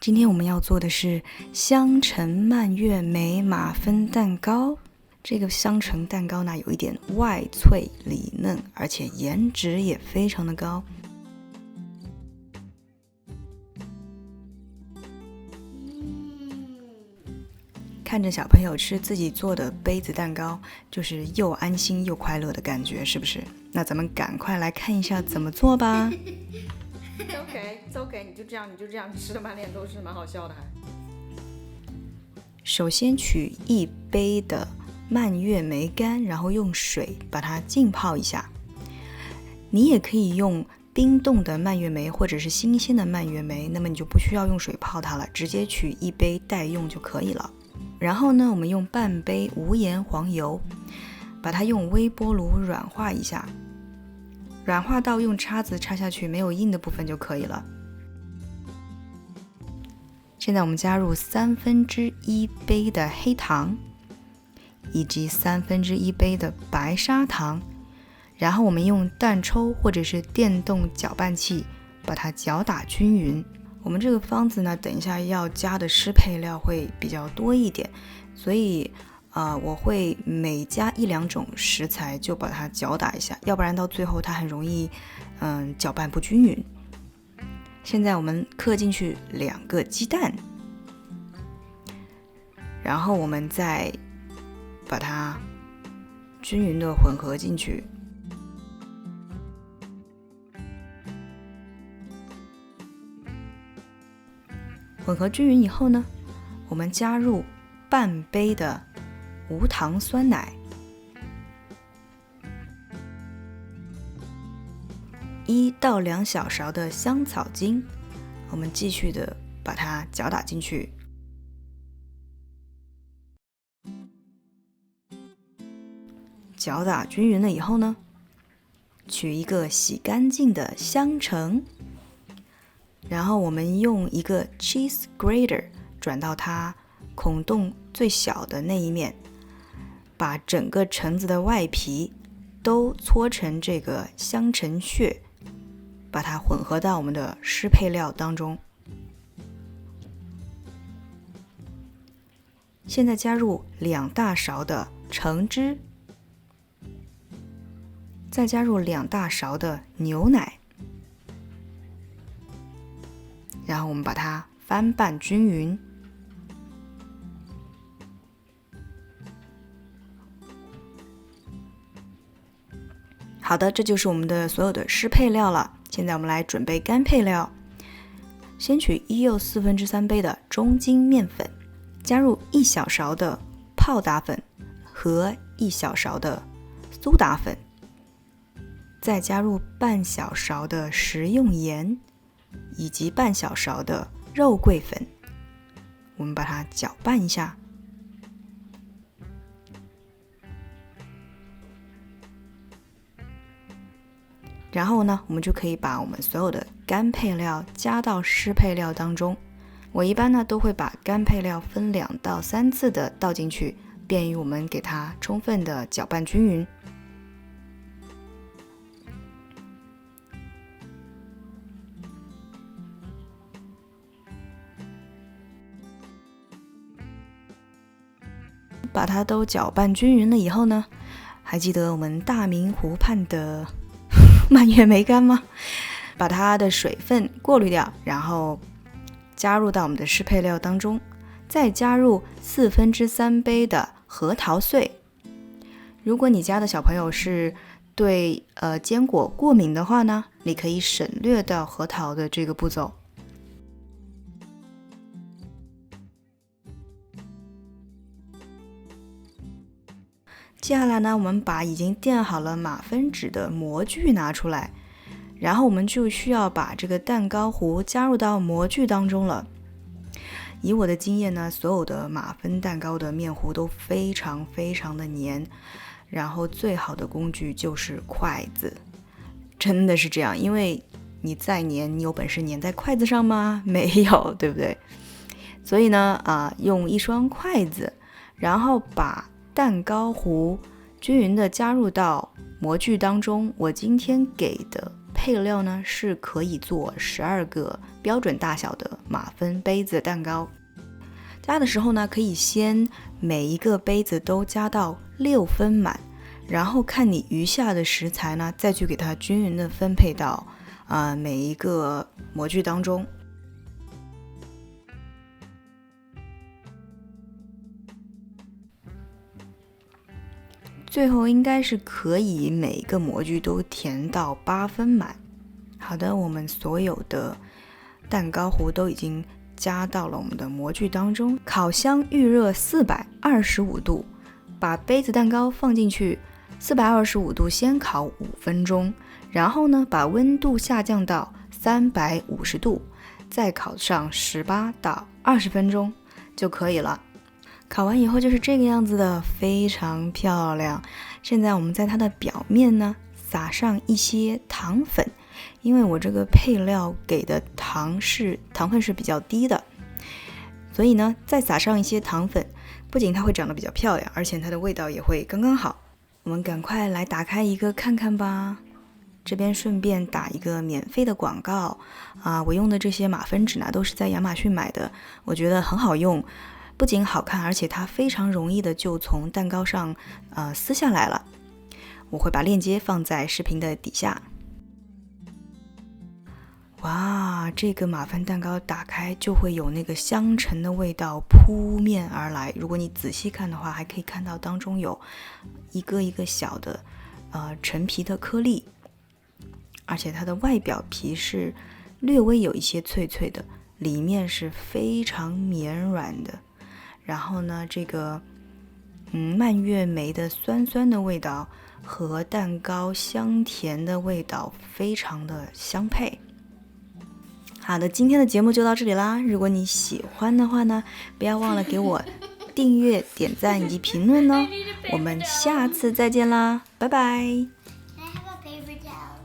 今天我们要做的是香橙蔓越莓马芬蛋糕。这个香橙蛋糕呢，有一点外脆里嫩，而且颜值也非常的高。看着小朋友吃自己做的杯子蛋糕，就是又安心又快乐的感觉，是不是？那咱们赶快来看一下怎么做吧。It's okay， 你就这样吃的满脸都是，蛮好笑的还。首先取1杯的蔓越莓干，然后用水把它浸泡一下。你也可以用冰冻的蔓越莓或者是新鲜的蔓越莓，那么你就不需要用水泡它了，直接取1杯待用就可以了。然后呢，我们用半杯无盐黄油，把它用微波炉软化一下，软化到用叉子插下去没有硬的部分就可以了。现在我们加入1/3杯的黑糖，以及1/3杯的白砂糖，然后我们用蛋抽或者是电动搅拌器把它搅打均匀。我们这个方子呢，等一下要加的湿配料会比较多一点，所以我会每加1-2种食材就把它搅打一下，要不然到最后它很容易搅拌不均匀。现在我们刻进去2个鸡蛋，然后我们再把它均匀的混合进去。混合均匀以后呢，我们加入半杯的无糖酸奶，1到2小勺的香草精，我们继续的把它搅打进去。搅打均匀了以后呢，取一个洗干净的香橙，然后我们用一个 cheese grater 转到它孔洞最小的那一面，把整个橙子的外皮都搓成这个香橙屑，把它混合到我们的湿配料当中。现在加入2大勺的橙汁，再加入2大勺的牛奶，然后我们把它翻拌均匀。好的，这就是我们的所有的湿配料了。现在我们来准备干配料。先取1又3/4杯的中筋面粉，加入1小勺的泡打粉和1小勺的苏打粉，再加入半小勺的食用盐以及半小勺的肉桂粉，我们把它搅拌一下。然后呢，我们就可以把我们所有的干配料加到湿配料当中。我一般呢都会把干配料分2到3次的倒进去，便于我们给它充分的搅拌均匀。把它都搅拌均匀了以后呢，还记得我们大明湖畔的蔓越莓干吗？把它的水分过滤掉，然后加入到我们的湿配料当中，再加入3/4杯的核桃碎。如果你家的小朋友是对坚果过敏的话呢，你可以省略掉核桃的这个步骤。接下来呢，我们把已经垫好了马芬纸的模具拿出来，然后我们就需要把这个蛋糕糊加入到模具当中了。以我的经验呢，所有的马芬蛋糕的面糊都非常非常的黏，然后最好的工具就是筷子，真的是这样，因为你再黏，你有本事粘在筷子上吗？没有，对不对？所以呢，用1双筷子，然后把蛋糕糊均匀的加入到模具当中。我今天给的配料呢是可以做12个标准大小的马芬杯子蛋糕。加的时候呢，可以先每一个杯子都加到6分满，然后看你余下的食材呢，再去给它均匀的分配到每一个模具当中。最后应该是可以每一个模具都填到8分满。好的，我们所有的蛋糕糊都已经加到了我们的模具当中，烤箱预热425度，把杯子蛋糕放进去，425度先烤5分钟，然后呢把温度下降到350度，再烤上18到20分钟就可以了。烤完以后就是这个样子的，非常漂亮。现在我们在它的表面呢撒上一些糖粉，因为我这个配料给的糖分是比较低的，所以呢再撒上一些糖粉，不仅它会长得比较漂亮，而且它的味道也会刚刚好。我们赶快来打开一个看看吧。这边顺便打一个免费的广告我用的这些马芬纸呢都是在亚马逊买的，我觉得很好用，不仅好看，而且它非常容易的就从蛋糕上撕下来了。我会把链接放在视频的底下。哇，这个马芬蛋糕打开就会有那个香橙的味道扑面而来，如果你仔细看的话，还可以看到当中有一个一个小的橙皮的颗粒，而且它的外表皮是略微有一些脆脆的，里面是非常绵软的。然后呢，这个蔓越莓的酸酸的味道和蛋糕香甜的味道非常的相配。好的，今天的节目就到这里啦。如果你喜欢的话呢，不要忘了给我订阅、点赞以及评论哦。我们下次再见啦，拜拜。Can I have a paper towel?